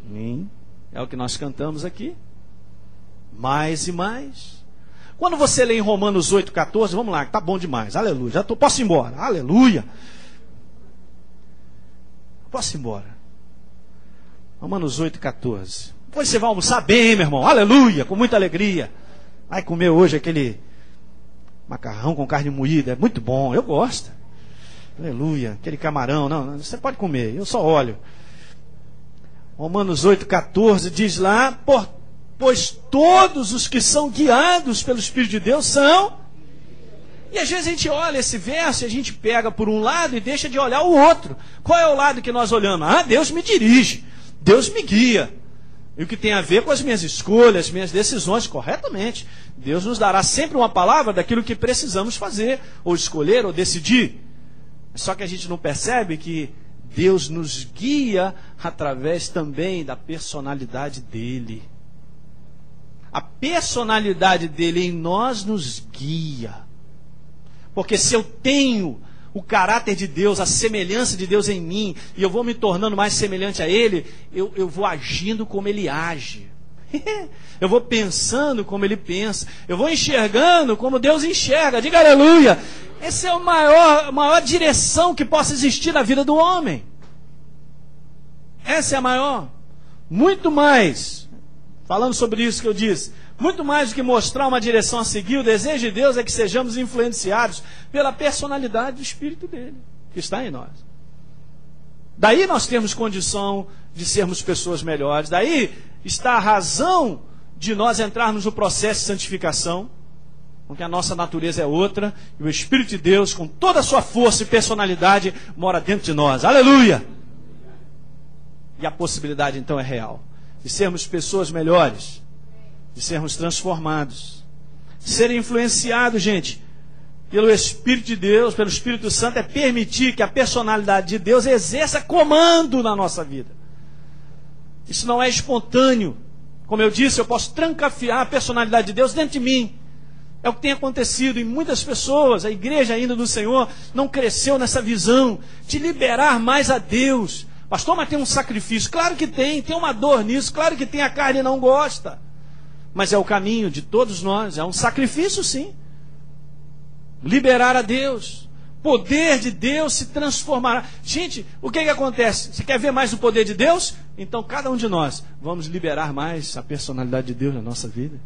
mim. É o que nós cantamos aqui. Mais e mais. Quando você lê em Romanos 8,14, vamos lá, tá bom demais, aleluia, posso ir embora, aleluia. Posso ir embora. Romanos 8,14. Depois você vai almoçar bem, meu irmão, aleluia, com muita alegria. Vai comer hoje aquele macarrão com carne moída, é muito bom, eu gosto. Aleluia, aquele camarão, não, você pode comer, eu só olho. Romanos 8,14 diz lá, pois todos os que são guiados pelo Espírito de Deus são. E às vezes a gente olha esse verso e a gente pega por um lado e deixa de olhar o outro. Qual é o lado que nós olhamos? Ah, Deus me dirige, Deus me guia. E o que tem a ver com as minhas escolhas, minhas decisões, corretamente. Deus nos dará sempre uma palavra daquilo que precisamos fazer, ou escolher, ou decidir. Só que a gente não percebe que Deus nos guia através também da personalidade dele. A personalidade dele em nós nos guia. Porque se eu tenho o caráter de Deus, a semelhança de Deus em mim, e eu vou me tornando mais semelhante a ele, eu vou agindo como ele age. Eu vou pensando como ele pensa. Eu vou enxergando como Deus enxerga. Diga aleluia. Essa é a maior direção que possa existir na vida do homem. Essa é a maior. Muito mais. Falando sobre isso que eu disse, muito mais do que mostrar uma direção a seguir, o desejo de Deus é que sejamos influenciados pela personalidade do Espírito dele, que está em nós. Daí nós temos condição de sermos pessoas melhores. Daí está a razão de nós entrarmos no processo de santificação, porque a nossa natureza é outra, e o Espírito de Deus, com toda a sua força e personalidade, mora dentro de nós. Aleluia! E a possibilidade então é real. De sermos pessoas melhores, de sermos transformados, de ser influenciados, gente, pelo Espírito de Deus, pelo Espírito Santo, é permitir que a personalidade de Deus exerça comando na nossa vida. Isso não é espontâneo. Como eu disse, eu posso trancafiar a personalidade de Deus dentro de mim. É o que tem acontecido em muitas pessoas. A igreja ainda do Senhor não cresceu nessa visão de liberar mais a Deus. Pastor, mas tem um sacrifício. Claro que tem uma dor nisso. Claro que tem, a carne não gosta. Mas é o caminho de todos nós. É um sacrifício, sim. Liberar a Deus. Poder de Deus se transformará. Gente, o que acontece? Você quer ver mais o poder de Deus? Então cada um de nós vamos liberar mais a personalidade de Deus na nossa vida.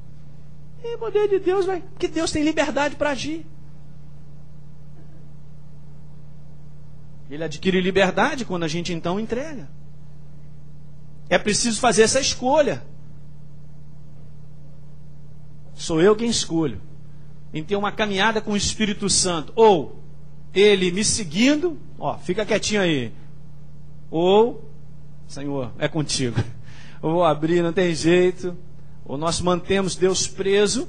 E o poder de Deus, porque Deus tem liberdade para agir. Ele adquire liberdade quando a gente então entrega. É preciso fazer essa escolha. Sou eu quem escolho em ter uma caminhada com o Espírito Santo. Ou ele me seguindo, fica quietinho aí. Ou, Senhor, é contigo. Eu vou abrir, não tem jeito. Ou nós mantemos Deus preso,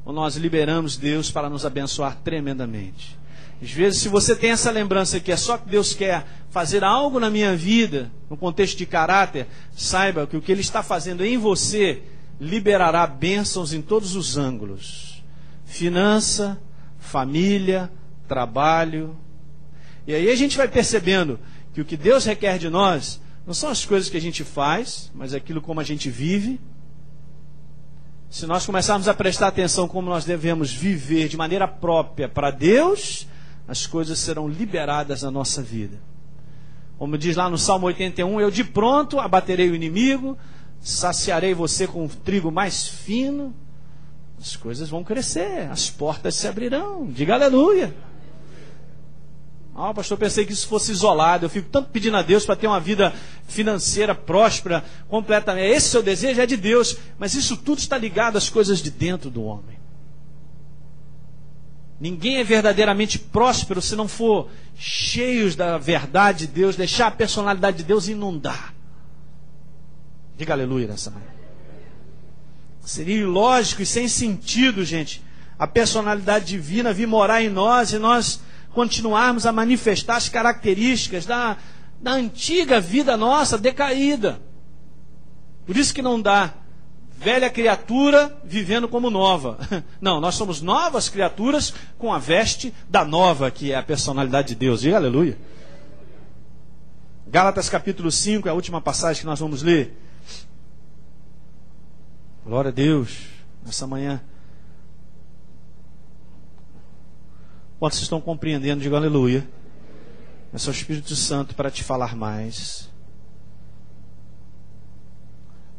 ou nós liberamos Deus para nos abençoar tremendamente. Às vezes, se você tem essa lembrança que é só que Deus quer fazer algo na minha vida, no contexto de caráter, saiba que o que Ele está fazendo em você liberará bênçãos em todos os ângulos. Finança, família, trabalho. E aí a gente vai percebendo que o que Deus requer de nós não são as coisas que a gente faz, mas aquilo como a gente vive. Se nós começarmos a prestar atenção como nós devemos viver de maneira própria para Deus, as coisas serão liberadas na nossa vida. Como diz lá no Salmo 81, eu de pronto abaterei o inimigo, saciarei você com um trigo mais fino, as coisas vão crescer, as portas se abrirão. Diga aleluia. Pastor, pensei que isso fosse isolado. Eu fico tanto pedindo a Deus para ter uma vida financeira próspera, completamente. Esse seu desejo é de Deus, mas isso tudo está ligado às coisas de dentro do homem. Ninguém é verdadeiramente próspero se não for cheios da verdade de Deus, deixar a personalidade de Deus inundar. Diga aleluia nessa manhã. Seria ilógico e sem sentido, gente, a personalidade divina vir morar em nós e nós continuarmos a manifestar as características da antiga vida nossa decaída. Por isso que não dá velha criatura vivendo como nova. Não, nós somos novas criaturas com a veste da nova, que é a personalidade de Deus. Diga aleluia. Gálatas capítulo 5 é a última passagem que nós vamos ler. Glória a Deus, nessa manhã. Quantos estão compreendendo? Diga aleluia. É o Espírito Santo para te falar mais.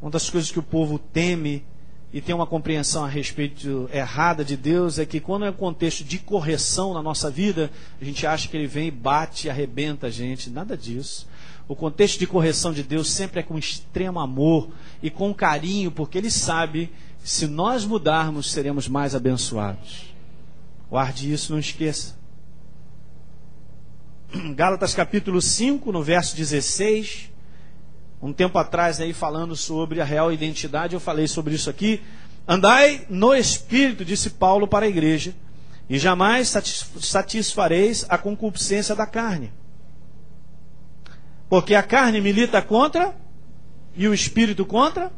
Uma das coisas que o povo teme e tem uma compreensão a respeito errada de Deus é que quando é um contexto de correção na nossa vida, a gente acha que Ele vem e bate e arrebenta a gente. Nada disso. O contexto de correção de Deus sempre é com extremo amor e com carinho, porque Ele sabe que se nós mudarmos, seremos mais abençoados. Guarde isso, não esqueça. Gálatas capítulo 5, no verso 16. Um tempo atrás, aí, falando sobre a real identidade, eu falei sobre isso aqui. Andai no Espírito, disse Paulo para a igreja, e jamais satisfareis a concupiscência da carne. Porque a carne milita contra, e o Espírito contra.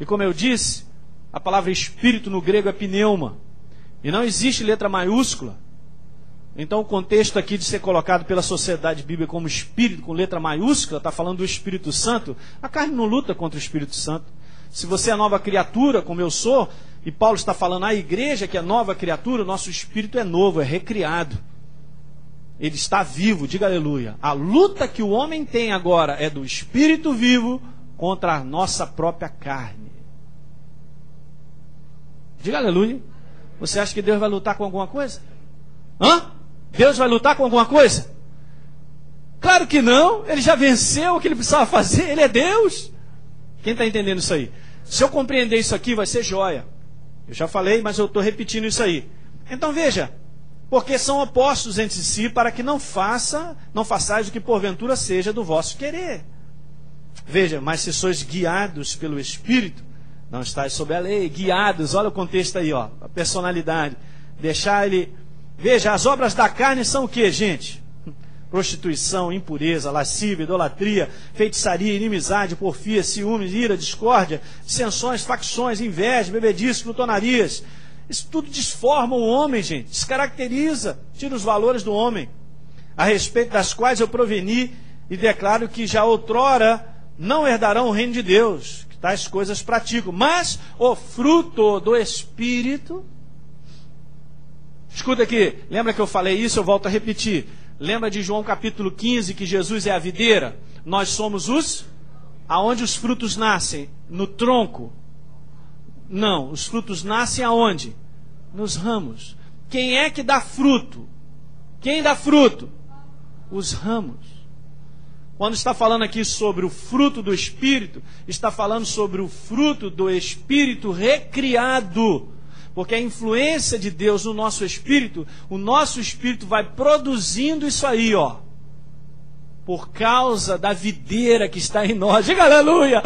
E como eu disse, a palavra Espírito no grego é pneuma. E não existe letra maiúscula. Então o contexto aqui de ser colocado pela sociedade bíblica como Espírito com letra maiúscula, está falando do Espírito Santo. A carne não luta contra o Espírito Santo. Se você é nova criatura, como eu sou, e Paulo está falando à igreja que é nova criatura, o nosso espírito é novo, é recriado. Ele está vivo, diga aleluia. A luta que o homem tem agora é do Espírito vivo contra a nossa própria carne. Diga aleluia. Você acha que Deus vai lutar com alguma coisa? Deus vai lutar com alguma coisa? Claro que não. Ele já venceu o que ele precisava fazer. Ele é Deus. Quem está entendendo isso aí? Se eu compreender isso aqui, vai ser joia. Eu já falei, mas eu estou repetindo isso aí. Então veja, porque são opostos entre si, para que não façais o que porventura seja do vosso querer. Veja, mas se sois guiados pelo Espírito, não estáis sob a lei, guiados. Olha o contexto aí, ó, a personalidade. Deixar ele... Veja, as obras da carne são o que, gente? Prostituição, impureza, lascívia, idolatria, feitiçaria, inimizade, porfia, ciúmes, ira, discórdia, dissensões, facções, inveja, bebedices, glutonarias. Isso tudo desforma o homem, gente. Descaracteriza, tira os valores do homem, a respeito das quais eu proveni e declaro que já outrora não herdarão o reino de Deus. Tais coisas praticam, mas o fruto do Espírito. Escuta aqui, lembra que eu falei isso? Eu volto a repetir. Lembra de João capítulo 15, que Jesus é a videira? Nós somos aonde os frutos nascem? No tronco? Não, os frutos nascem aonde? Nos ramos. Quem é que dá fruto? Quem dá fruto? Os ramos. Quando está falando aqui sobre o fruto do Espírito, está falando sobre o fruto do Espírito recriado. Porque a influência de Deus no nosso espírito, o nosso espírito vai produzindo isso aí, ó. Por causa da videira que está em nós. Diga aleluia!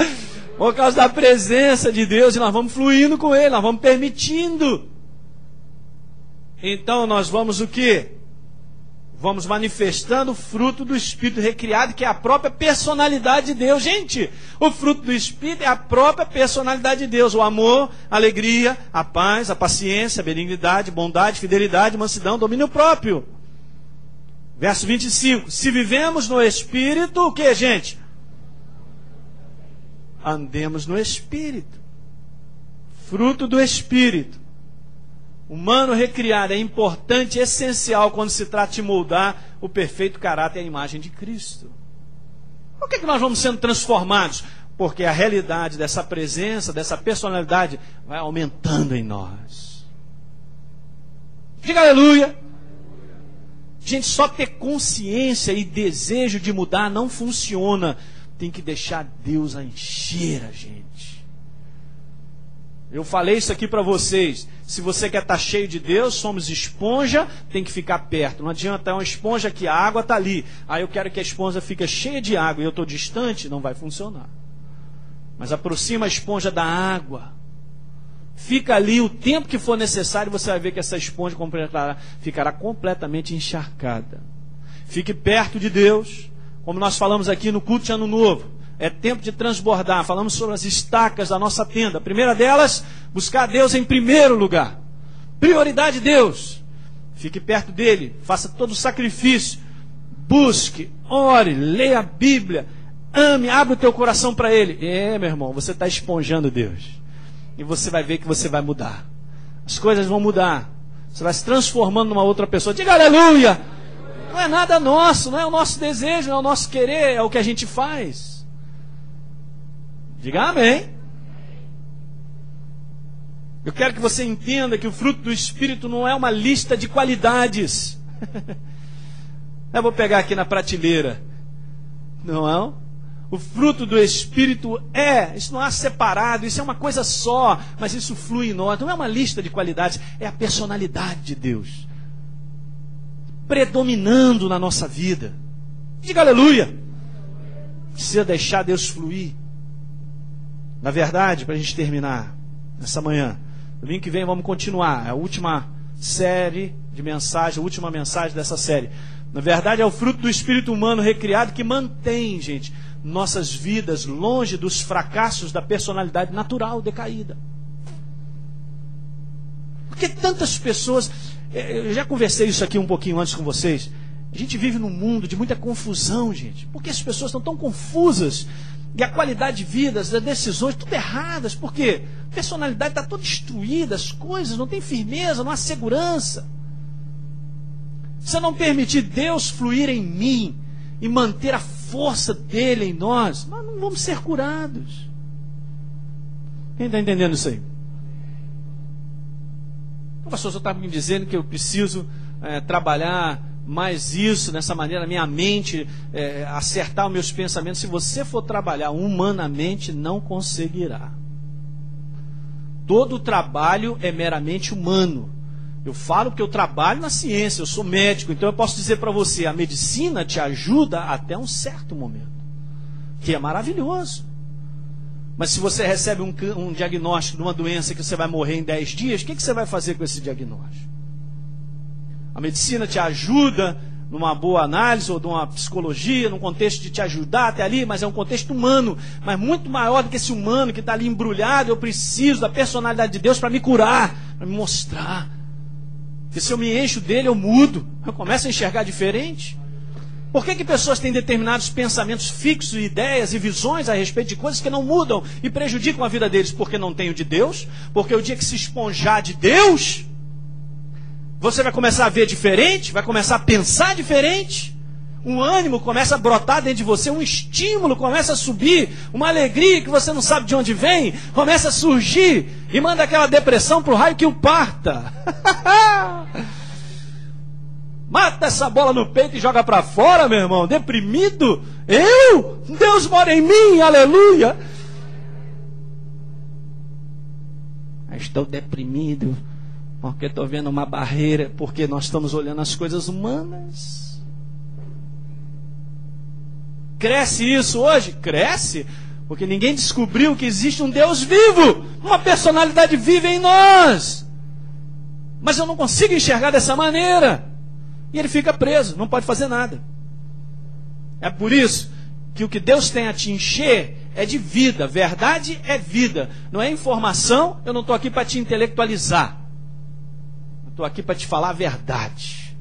Por causa da presença de Deus, e nós vamos fluindo com Ele, nós vamos permitindo. Então nós vamos o quê? Vamos manifestando o fruto do Espírito recriado, que é a própria personalidade de Deus. Gente, o fruto do Espírito é a própria personalidade de Deus. O amor, a alegria, a paz, a paciência, a benignidade, bondade, fidelidade, mansidão, domínio próprio. Verso 25. Se vivemos no Espírito, o que, gente? Andemos no Espírito. Fruto do Espírito. Humano recriado é importante e essencial quando se trata de moldar o perfeito caráter e a imagem de Cristo. Por que nós vamos sendo transformados? Porque a realidade dessa presença, dessa personalidade, vai aumentando em nós. Diga aleluia! Gente, só ter consciência e desejo de mudar não funciona. Tem que deixar Deus a encher a gente. Eu falei isso aqui para vocês. Se você quer estar cheio de Deus, somos esponja, tem que ficar perto. Não adianta, é uma esponja que a água está ali. Aí eu quero que a esponja fique cheia de água e eu estou distante, não vai funcionar. Mas aproxima a esponja da água. Fica ali o tempo que for necessário, você vai ver que essa esponja ficará completamente encharcada. Fique perto de Deus. Como nós falamos aqui no culto de Ano Novo. É tempo de transbordar. Falamos sobre as estacas da nossa tenda. A primeira delas, buscar Deus em primeiro lugar. Prioridade Deus. Fique perto dele. Faça todo o sacrifício. Busque, ore, leia a Bíblia. Ame, abre o teu coração para ele. Meu irmão, você está esponjando Deus. E você vai ver que você vai mudar. As coisas vão mudar. Você vai se transformando numa outra pessoa. Diga aleluia! Não é nada nosso, não é o nosso desejo, não é o nosso querer, é o que a gente faz. Diga amém. Eu quero que você entenda que o fruto do Espírito não é uma lista de qualidades. Eu vou pegar aqui na prateleira. Não é? O fruto do Espírito isso não há separado, isso é uma coisa só, mas isso flui em nós. Não é uma lista de qualidades, é a personalidade de Deus predominando na nossa vida. Diga aleluia. Precisa deixar Deus fluir. Na verdade, para a gente terminar nessa manhã, domingo que vem vamos continuar. É a última série de mensagens, a última mensagem dessa série. Na verdade, é o fruto do espírito humano recriado que mantém, gente, nossas vidas longe dos fracassos da personalidade natural decaída. Porque tantas pessoas... Eu já conversei isso aqui um pouquinho antes com vocês. A gente vive num mundo de muita confusão, gente. Porque as pessoas estão tão confusas. E a qualidade de vida, as decisões, tudo erradas. Por quê? A personalidade está toda destruída, as coisas, não tem firmeza, não há segurança. Se eu não permitir Deus fluir em mim e manter a força dele em nós não vamos ser curados. Quem está entendendo isso aí? O pastor só está me dizendo que eu preciso trabalhar mais isso, nessa maneira, minha mente, acertar os meus pensamentos. Se você for trabalhar humanamente, não conseguirá. Todo trabalho é meramente humano. Eu falo porque eu trabalho na ciência, eu sou médico, então eu posso dizer para você, a medicina te ajuda até um certo momento, que é maravilhoso. Mas se você recebe um diagnóstico de uma doença que você vai morrer em 10 dias, o que você vai fazer com esse diagnóstico? A medicina te ajuda numa boa análise ou de uma psicologia, num contexto de te ajudar até ali, mas é um contexto humano, mas muito maior do que esse humano que está ali embrulhado. Eu preciso da personalidade de Deus para me curar, para me mostrar. Porque se eu me encho dele, eu mudo, eu começo a enxergar diferente. Por que pessoas têm determinados pensamentos fixos, ideias e visões a respeito de coisas que não mudam e prejudicam a vida deles? Porque não tem o de Deus, porque o dia que se esponjar de Deus, você vai começar a ver diferente, vai começar a pensar diferente, um ânimo começa a brotar dentro de você, um estímulo começa a subir, uma alegria que você não sabe de onde vem, começa a surgir e manda aquela depressão para o raio que o parta. Mata essa bola no peito e joga para fora, meu irmão. Deprimido? Eu? Deus mora em mim, aleluia. Estou deprimido porque estou vendo uma barreira, porque nós estamos olhando as coisas humanas. Cresce isso hoje? Cresce, porque ninguém descobriu que existe um Deus vivo, uma personalidade viva em nós. Mas eu não consigo enxergar dessa maneira. E ele fica preso, não pode fazer nada. É por isso que o que Deus tem a te encher é de vida. Verdade é vida. Não é informação, eu não estou aqui para te intelectualizar. Eu estou aqui para te falar a verdade.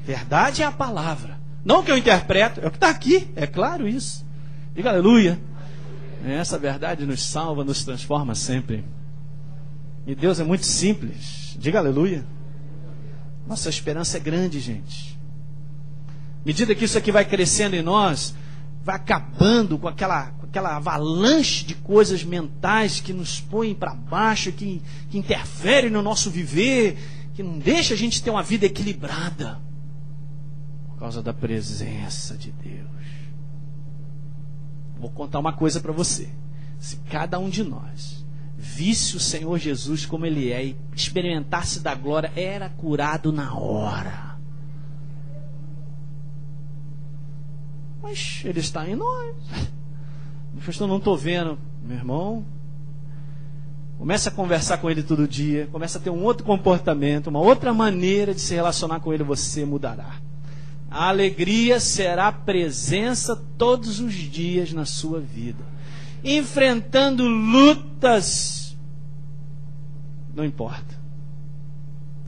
Verdade é a palavra. Não o que eu interpreto, é o que está aqui. É claro isso. Diga aleluia. Essa verdade nos salva, nos transforma sempre. E Deus é muito simples. Diga aleluia. Nossa esperança é grande, gente. À medida que isso aqui vai crescendo em nós, vai acabando com aquela avalanche de coisas mentais que nos põem para baixo, que interferem no nosso viver, que não deixa a gente ter uma vida equilibrada, por causa da presença de Deus. Vou contar uma coisa para você. Se cada um de nós visse o Senhor Jesus como Ele é e experimentasse da glória, era curado na hora. Mas Ele está em nós. Pastor, não estou vendo. Meu irmão, começa a conversar com Ele todo dia, começa a ter um outro comportamento, uma outra maneira de se relacionar com Ele, você mudará. A alegria será presença todos os dias na sua vida. Enfrentando lutas, não importa.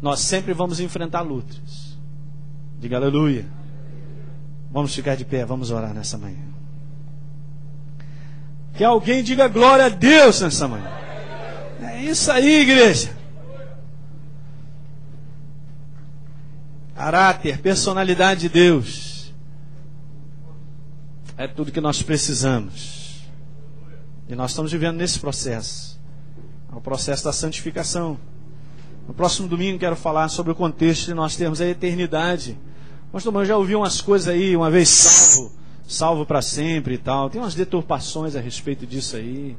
Nós sempre vamos enfrentar lutas. Diga aleluia. Vamos ficar de pé, vamos orar nessa manhã. Que alguém diga glória a Deus nessa manhã. É isso aí, igreja. Caráter, personalidade de Deus é tudo que nós precisamos. E nós estamos vivendo nesse processo. É o processo da santificação. No próximo domingo quero falar sobre o contexto de nós termos a eternidade. Pastor, eu já ouvi umas coisas aí, uma vez salvo para sempre e tal. Tem umas deturpações a respeito disso aí.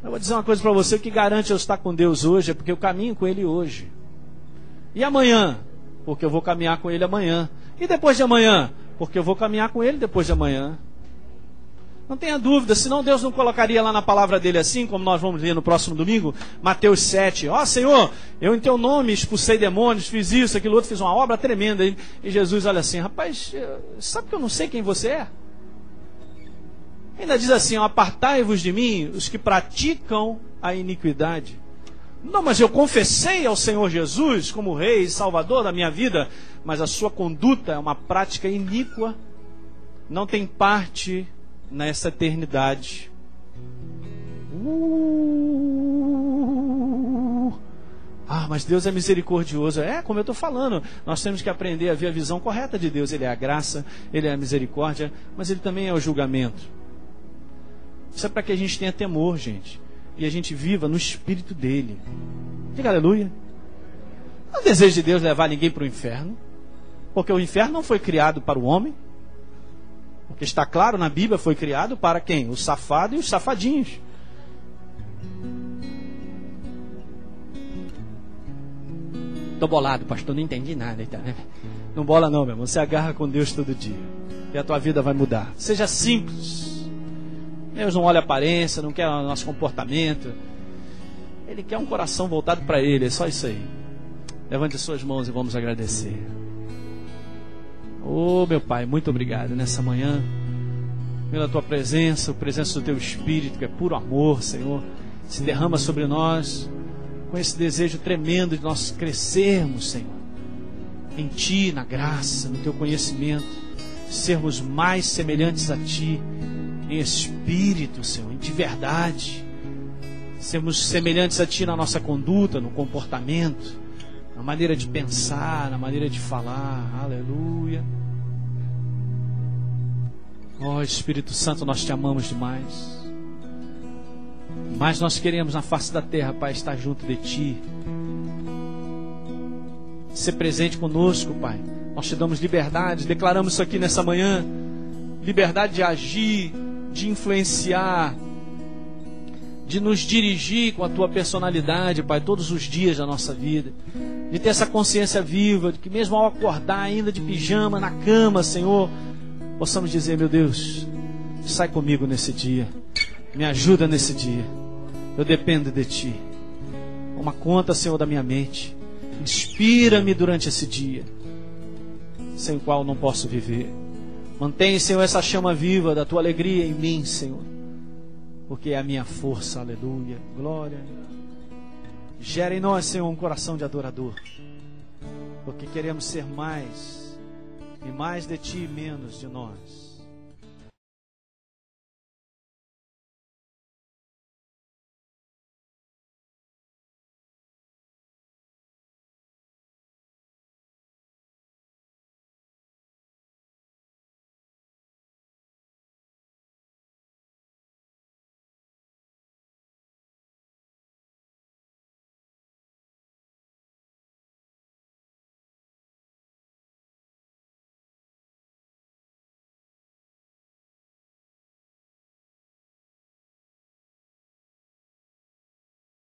Eu vou dizer uma coisa para você: o que garante eu estar com Deus hoje é porque eu caminho com Ele hoje. E amanhã? Porque eu vou caminhar com Ele amanhã. E depois de amanhã? Porque eu vou caminhar com Ele depois de amanhã. Não tenha dúvida, senão Deus não colocaria lá na palavra dele assim, como nós vamos ler no próximo domingo, Mateus 7. Ó Senhor, eu em teu nome expulsei demônios, fiz isso, aquilo outro, fiz uma obra tremenda. E Jesus olha assim: rapaz, sabe que eu não sei quem você é? Ainda diz assim: apartai-vos de mim os que praticam a iniquidade. Não, mas eu confessei ao Senhor Jesus como Rei e Salvador da minha vida, mas a sua conduta é uma prática iníqua, não tem parte nessa eternidade. Mas Deus é misericordioso. É, como eu estou falando, nós temos que aprender a ver a visão correta de Deus. Ele é a graça, Ele é a misericórdia, mas Ele também é o julgamento. Isso é para que a gente tenha temor, gente, e a gente viva no Espírito dele. Diga aleluia. Não é o desejo de Deus levar ninguém para o inferno, porque o inferno não foi criado para o homem. Porque está claro na Bíblia, foi criado para quem? O safado e os safadinhos. Estou bolado, pastor, não entendi nada. Então, né? Não bola não, meu irmão. Você agarra com Deus todo dia, e a tua vida vai mudar. Seja simples. Deus não olha a aparência, não quer o nosso comportamento. Ele quer um coração voltado para Ele, é só isso aí. Levante as suas mãos e vamos agradecer. Oh, meu Pai, muito obrigado nessa manhã, pela Tua presença, a presença do Teu Espírito, que é puro amor, Senhor, se derrama sobre nós, com esse desejo tremendo de nós crescermos, Senhor, em Ti, na graça, no Teu conhecimento, sermos mais semelhantes a Ti, em espírito, Senhor, de verdade, sermos semelhantes a Ti na nossa conduta, no comportamento, na maneira de pensar, na maneira de falar. Aleluia. Ó Espírito Santo, nós Te amamos demais, mas nós queremos na face da terra, Pai, estar junto de Ti, ser presente conosco, Pai. Nós Te damos liberdade, declaramos isso aqui nessa manhã, liberdade de agir, de influenciar, de nos dirigir com a Tua personalidade, Pai, todos os dias da nossa vida, de ter essa consciência viva, de que mesmo ao acordar ainda de pijama na cama, Senhor, possamos dizer: meu Deus, sai comigo nesse dia, me ajuda nesse dia, eu dependo de Ti. Toma conta, Senhor, da minha mente, inspira-me durante esse dia, sem o qual não posso viver. Mantém, Senhor, essa chama viva da Tua alegria em mim, Senhor, porque é a minha força. Aleluia, glória. Gera em nós, Senhor, um coração de adorador, porque queremos ser mais, e mais de Ti e menos de nós.